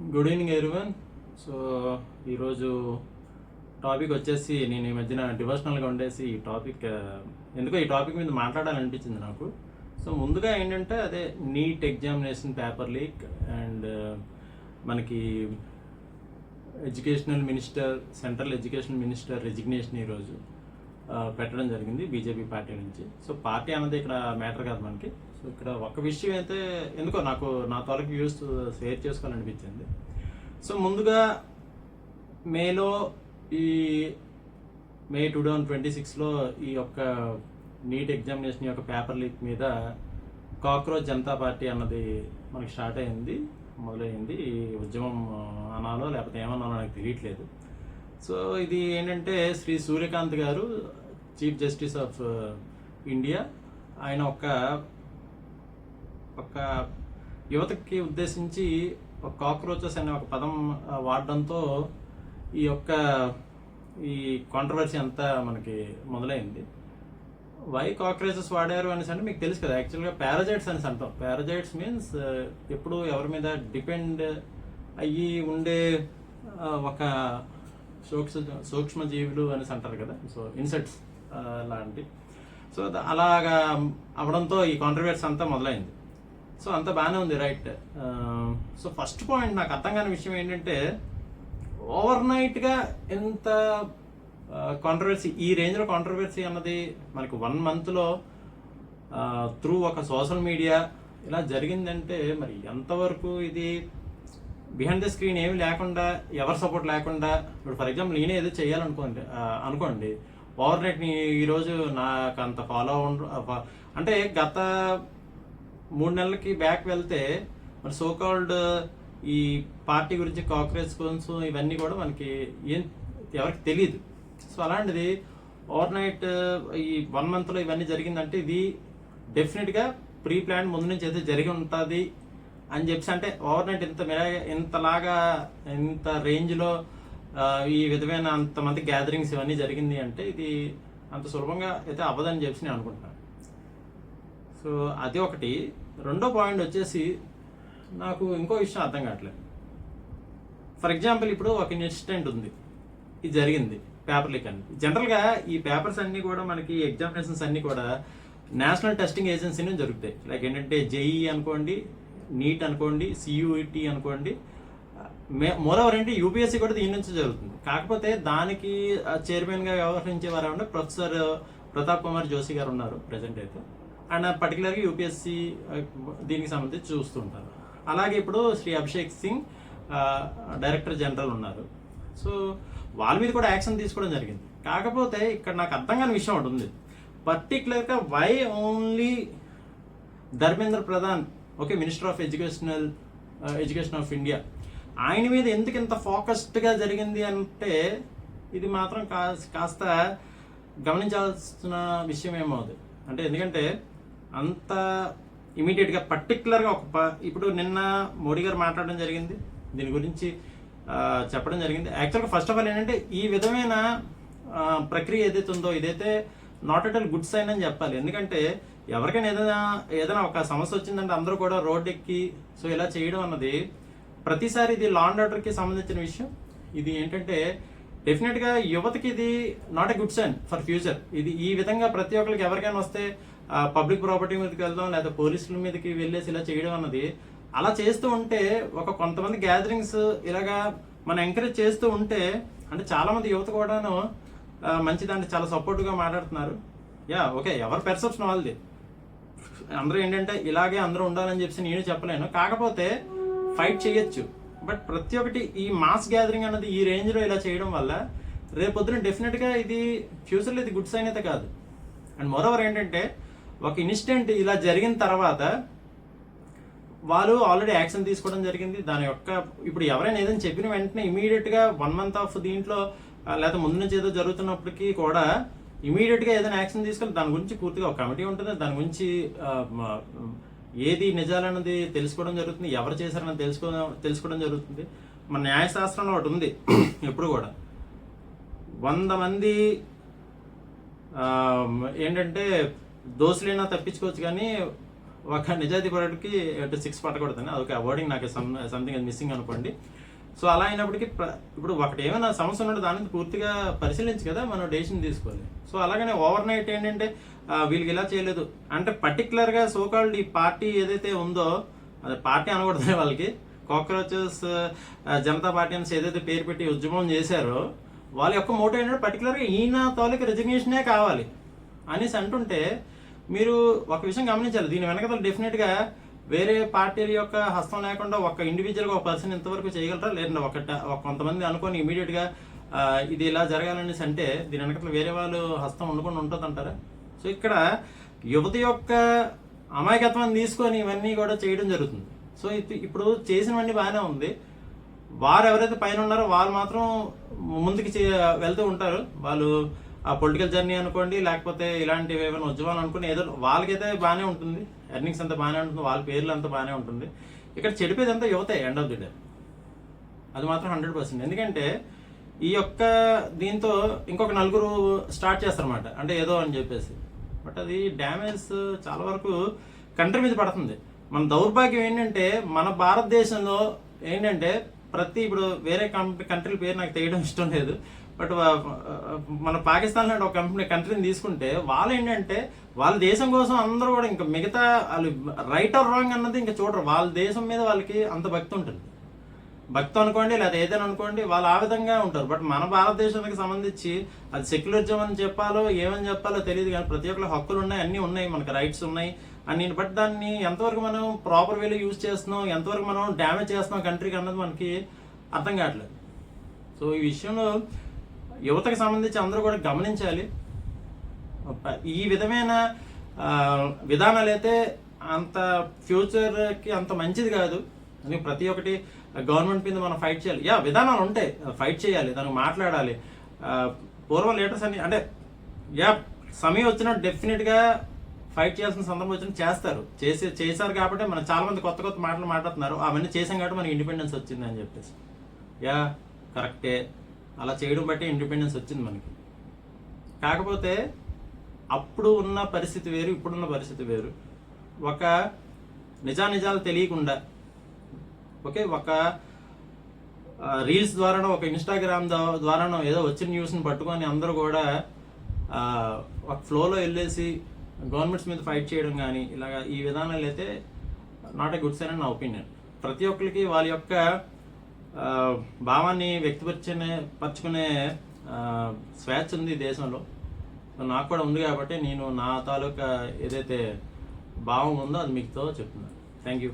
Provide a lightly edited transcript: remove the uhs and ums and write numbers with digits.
Good evening everyone. So ఈరోజు topic వచ్చేసి నేను ఈ మధ్యన డివోషనల్గా ఉండేసి ఈ టాపిక్ ఎందుకో ఈ టాపిక్ మీద మాట్లాడాలనిపించింది నాకు. సో ముందుగా ఏంటంటే అదే NEET examination paper leak and మనకి educational minister central education minister resignation ఈరోజు పెట్టడం జరిగింది బీజేపీ పార్టీ నుంచి. సో పార్టీ అన్నది ఇక్కడ మ్యాటర్ కాదు మనకి. సో ఇక్కడ ఒక విషయం అయితే ఎందుకో నాకు నా తాలూకు వ్యూస్ షేర్ చేసుకోవాలనిపించింది. సో ముందుగా మేలో ఈ మే 2026లో ఈ యొక్క నీట్ ఎగ్జామినేషన్ యొక్క పేపర్ లీక్ మీద కాక్రోచ్ జనతా పార్టీ అన్నది మనకి స్టార్ట్ అయింది, మొదలైంది. ఈ ఉద్యమం అనాలో లేకపోతే ఏమన్నాలో నాకు తెలియట్లేదు. సో ఇది ఏంటంటే శ్రీ సూర్యకాంత్ గారు చీఫ్ జస్టిస్ ఆఫ్ ఇండియా, ఆయన ఒక యువతకి ఉద్దేశించి ఒక కాక్రోచెస్ అనే ఒక పదం వాడడంతో ఈ కాంట్రవర్సీ అంతా మనకి మొదలైంది. వై కాక్రోచెస్ వాడారు అనేసి అంటే మీకు తెలుసు కదా, యాక్చువల్గా పారాజైట్స్ అనేసి అంటాం. పారాజైట్స్ మీన్స్ ఎప్పుడు ఎవరి మీద డిపెండ్ అయ్యి ఉండే ఒక సూక్ష్మజీవులు అనేసి అంటారు కదా, సో ఇన్సెక్ట్స్ లాంటి. సో అలాగా అవడంతో ఈ కాంట్రవర్సీ అంతా మొదలైంది. సో అంతా బాగానే ఉంది, రైట్. సో ఫస్ట్ పాయింట్ నాకు అర్థం కాని విషయం ఏంటంటే ఓవర్ నైట్గా ఎంత కాంట్రవర్సీ, ఈ రేంజ్లో కాంట్రవర్సీ అన్నది మనకి 1 monthలో త్రూ ఒక సోషల్ మీడియా ఇలా జరిగిందంటే మరి ఎంతవరకు ఇది బిహైండ్ ద స్క్రీన్ ఏమి లేకుండా, ఎవరి సపోర్ట్ లేకుండా, ఇప్పుడు ఫర్ ఎగ్జాంపుల్ నేనే ఏదో అనుకోండి ఓవర్ నైట్ ఈరోజు నాకు అంత ఫాలో అంటే గత 3 నెలలకి బ్యాక్ వెళ్తే మరి సోకాల్డ్ ఈ పార్టీ గురించి కాక్రోచ్ గురించి ఇవన్నీ కూడా మనకి ఎవరికి తెలియదు. సో అలాంటిది ఓవర్ నైట్ ఈ 1 monthలో ఇవన్నీ జరిగిందంటే ఇది డెఫినెట్గా ప్రీ ప్లాన్ ముందు నుంచి అయితే జరిగి ఉంటుంది అని చెప్పి, అంటే ఓవర్ నైట్ ఇంత రేంజ్లో ఈ విధమైన అంతమంది గ్యాదరింగ్స్ ఇవన్నీ జరిగింది అంటే ఇది అంత సులభంగా అయితే అవ్వదని చెప్పి నేను అనుకుంటున్నాను. సో అది ఒకటి. రెండో పాయింట్ వచ్చేసి నాకు ఇంకో విషయం అర్థం కావట్లేదు. ఫర్ ఎగ్జాంపుల్ ఇప్పుడు ఒక ఇన్సిడెంట్ ఉంది, ఇది జరిగింది పేపర్ లీక్ అని. జనరల్గా ఈ పేపర్స్ అన్నీ కూడా మనకి ఎగ్జామినేషన్స్ అన్నీ కూడా నేషనల్ టెస్టింగ్ ఏజెన్సీ నుంచి జరుగుతాయి. లైక్ ఏంటంటే జేఈ అనుకోండి, నీట్ అనుకోండి, సియూఈటీ అనుకోండి, మోరోవర్ ఏంటి యూపీఎస్సీ కూడా దీని నుంచి జరుగుతుంది. కాకపోతే దానికి చైర్మన్గా వ్యవహరించే వారు ఏమంటే ప్రొఫెసర్ ప్రతాప్ కుమార్ జోషి గారు ఉన్నారు ప్రజెంట్ అయితే. అండ్ పర్టికులర్గా యూపీఎస్సీ దీనికి సంబంధించి చూస్తుంటారు. అలాగే ఇప్పుడు శ్రీ అభిషేక్ సింగ్ డైరెక్టర్ జనరల్ ఉన్నారు. సో వాళ్ళ మీద కూడా యాక్షన్ తీసుకోవడం జరిగింది. కాకపోతే ఇక్కడ నాకు అర్థం కాని విషయం ఒకటి ఉంది. పర్టికులర్గా why only Dharmendra Pradhan, okay, minister of education of India, ఆయన మీద ఎందుకు ఇంత ఫోకస్డ్గా జరిగింది అంటే ఇది మాత్రం కాస్త గమనించాల్సిన విషయం ఏమవుతుంది అంటే, ఎందుకంటే అంత ఇమీడియట్గా పర్టికులర్గా ఇప్పుడు నిన్న మోడీ గారు మాట్లాడడం జరిగింది, దీని గురించి చెప్పడం జరిగింది. యాక్చువల్గా ఫస్ట్ ఆఫ్ ఆల్ ఏంటంటే ఈ విధమైన ప్రక్రియ ఏదైతే ఉందో ఇదైతే not at all good sign అని చెప్పాలి. ఎందుకంటే ఎవరికైనా ఏదైనా ఒక సమస్య వచ్చిందంటే అందరూ కూడా రోడ్ ఎక్కి సో ఇలా చేయడం అన్నది ప్రతిసారి ఇది లా అండ్ ఆర్డర్కి సంబంధించిన విషయం. ఇది ఏంటంటే డెఫినెట్గా యువతకి ఇది not a good sign for future. ఇది ఈ విధంగా ప్రతి ఒక్కరికి ఎవరికైనా వస్తే పబ్లిక్ ప్రాపర్టీ మీదకి వెళ్దాం లేదా పోలీసుల మీదకి వెళ్ళేసి ఇలా చేయడం అన్నది, అలా చేస్తూ ఉంటే కొంతమంది గ్యాదరింగ్స్ ఇలాగా మనం ఎంకరేజ్ చేస్తూ ఉంటే అంటే చాలామంది యువత కూడాను మంచిదంటే చాలా సపోర్ట్గా మాట్లాడుతున్నారు. యా ఓకే, ఎవరి పెర్సెప్షన్ వాళ్ళది. అందరూ ఏంటంటే ఇలాగే అందరూ ఉండాలని చెప్పి నేను చెప్పలేను, కాకపోతే ఫైట్ చేయొచ్చు. బట్ ప్రతి ఒక్కటి ఈ మాస్ గ్యాదరింగ్ అన్నది ఈ రేంజ్లో ఇలా చేయడం వల్ల రేపొద్దున డెఫినెట్గా ఇది ఫ్యూచర్లో ఇది గుడ్ సైన్ అయితే కాదు. అండ్ మోరోవర్ ఏంటంటే ఒక ఇన్సిడెంట్ ఇలా జరిగిన తర్వాత వాళ్ళు ఆల్రెడీ యాక్షన్ తీసుకోవడం జరిగింది. దాని యొక్క ఇప్పుడు ఎవరైనా ఏదైనా చెప్పిన వెంటనే ఇమీడియట్గా 1 month ఆఫ్ దీంట్లో లేదా ముందు నుంచి ఏదో జరుగుతున్నప్పటికీ కూడా ఇమీడియట్గా ఏదైనా యాక్షన్ తీసుకొని దాని గురించి పూర్తిగా ఒక కమిటీ ఉంటుంది, దాని గురించి ఏది నిజాలన్నది తెలుసుకోవడం జరుగుతుంది, ఎవరు చేశారన్నది తెలుసుకోవడం జరుగుతుంది. మన న్యాయశాస్త్రంలో ఒకటి ఉంది ఎప్పుడు కూడా 100 మంది ఏంటంటే దోషులైనా తప్పించుకోవచ్చు, కానీ ఒక నిజాయితీ పరుడికి 6 పట్టకూడదని అదొక అవార్డింగ్ నాకు సంథింగ్ మిస్సింగ్ అనుకోండి. సో అలా అయినప్పటికీ ఇప్పుడు ఒకటి ఏమైనా సమస్య ఉన్నట్టు దాని పూర్తిగా పరిశీలించి కదా మనం డెసిషన్ తీసుకోవాలి. సో అలాగనే ఓవర్ నైట్ ఏంటంటే వీళ్ళకి ఇలా చేయలేదు అంటే పర్టికులర్గా సోకాల్డ్ ఈ పార్టీ ఏదైతే ఉందో అది పార్టీ అనకూడదు, వాళ్ళకి కాక్రోచెస్ జనతా పార్టీ అనేసి ఏదైతే పేరు పెట్టి ఉద్యమం చేశారో వాళ్ళ యొక్క మోటివ్ ఏంటంటే పర్టికులర్గా ఈయన తాలూకు రెజిగ్నేషనే కావాలి అనేసి అంటుంటే మీరు ఒక విషయం గమనించాలి. దీని వెనకాల డెఫినెట్గా వేరే పార్టీల యొక్క హస్తం లేకుండా ఒక ఇండివిజువల్గా ఒక పర్సన్ ఇంతవరకు చేయగలరా, లేదంటే కొంతమంది అనుకొని ఇమీడియట్గా ఇది ఇలా జరగాలనేసి అంటే దీని వెనకాల వేరే వాళ్ళు హస్తం ఉండకుండా ఉంటుంది అంటారా? సో ఇక్కడ యువత యొక్క అమాయకత్వాన్ని తీసుకొని ఇవన్నీ కూడా చేయడం జరుగుతుంది. సో ఇప్పుడు చేసినవన్నీ బాగానే ఉంది. వారు ఎవరైతే పైన ఉన్నారో వాళ్ళు మాత్రం ముందుకు వెళ్తూ ఉంటారు. వాళ్ళు ఆ పొలిటికల్ జర్నీ అనుకోండి, లేకపోతే ఇలాంటివి ఏమైనా ఉద్యమాలు అనుకోండి, ఏదో వాళ్ళకైతే బాగానే ఉంటుంది, ఎర్నింగ్స్ అంతా బాగానే ఉంటుంది, వాళ్ళ పేర్లు అంతా బాగానే ఉంటుంది. ఇక్కడ చెడిపేది అంతా యువతే ఎండ్ ఆఫ్ ది డే, అది మాత్రం 100%. ఎందుకంటే ఈ యొక్క దీంతో ఇంకొక నలుగురు స్టార్ట్ చేస్తారన్నమాట, అంటే ఏదో అని చెప్పేసి. బట్ అది డ్యామేజ్ చాలా వరకు కంట్రీ మీద పడుతుంది. మన దౌర్భాగ్యం ఏంటంటే మన భారతదేశంలో ఏంటంటే ఇప్పుడు వేరే కంట్రీల పేరు నాకు తెలియడం ఇష్టం లేదు, బట్ మన పాకిస్తాన్ లాంటి ఒక కంట్రీని తీసుకుంటే వాళ్ళు ఏంటంటే వాళ్ళ దేశం కోసం అందరూ కూడా ఇంకా మిగతా వాళ్ళు రైట్ ఆర్ రాంగ్ అన్నది ఇంకా చూడరు. వాళ్ళ దేశం మీద వాళ్ళకి అంత భక్తి ఉంటుంది, భక్తి అనుకోండి లేదా ఏదైనా అనుకోండి, వాళ్ళు ఆ విధంగా ఉంటారు. బట్ మన భారతదేశానికి సంబంధించి అది సెక్యులరిజం అని చెప్పాలో ఏమని చెప్పాలో తెలియదు, కానీ ప్రతి ఒక్కరు హక్కులు ఉన్నాయి, అన్నీ ఉన్నాయి, మనకు రైట్స్ ఉన్నాయి అని. బట్ దాన్ని ఎంతవరకు మనం ప్రాపర్ వేలో యూజ్ చేస్తున్నాం, ఎంతవరకు మనం డ్యామేజ్ చేస్తున్నాం కంట్రీకి అన్నది మనకి అర్థం కావట్లేదు. సో ఈ విషయంలో యువతకు సంబంధించి అందరూ కూడా గమనించాలి. ఈ విధమైన విధానాలు అయితే అంత ఫ్యూచర్కి అంత మంచిది కాదు. అందుకే ప్రతి ఒక్కటి గవర్నమెంట్ మీద మనం ఫైట్ చేయాలి. విధానాలు ఉంటాయి, ఫైట్ చేయాలి, దానికి మాట్లాడాలి. పూర్వం లీడర్స్ అని అంటే సమయం వచ్చినట్టు డెఫినెట్గా ఫైట్ చేయాల్సిన సందర్భం వచ్చిన చేశారు కాబట్టి మనం చాలా మంది కొత్త కొత్త మాటలు మాట్లాడుతున్నారు. అవన్నీ చేసాం కాబట్టి మనకి ఇండిపెండెన్స్ వచ్చింది అని చెప్పేసి. కరెక్టే, అలా చేయడం బట్టి ఇండిపెండెన్స్ వచ్చింది మనకి. కాకపోతే అప్పుడు ఉన్న పరిస్థితి వేరు, ఇప్పుడున్న పరిస్థితి వేరు. ఒక నిజాలు తెలియకుండా ఒక రీల్స్ ద్వారానో ఒక ఇన్స్టాగ్రామ్ ద్వారానో ఏదో వచ్చిన న్యూస్ని పట్టుకొని అందరూ కూడా ఒక ఫ్లోలో వెళ్ళేసి గవర్నమెంట్స్ మీద ఫైట్ చేయడం కానీ ఇలాగా ఈ విధానాలు అయితే నాట్ ఏ గుడ్ సైన్ అని నా ఒపీనియన్. ప్రతి ఒక్కరికి వాళ్ళ యొక్క భావాన్ని వ్యక్తపరచుకునే స్వేచ్ఛ ఉంది ఈ దేశంలో. నాకు కూడా ఉంది కాబట్టి నేను నా తాలూకా ఏదైతే భావం ఉందో అది మీతో చెప్తున్నాను. Thank you.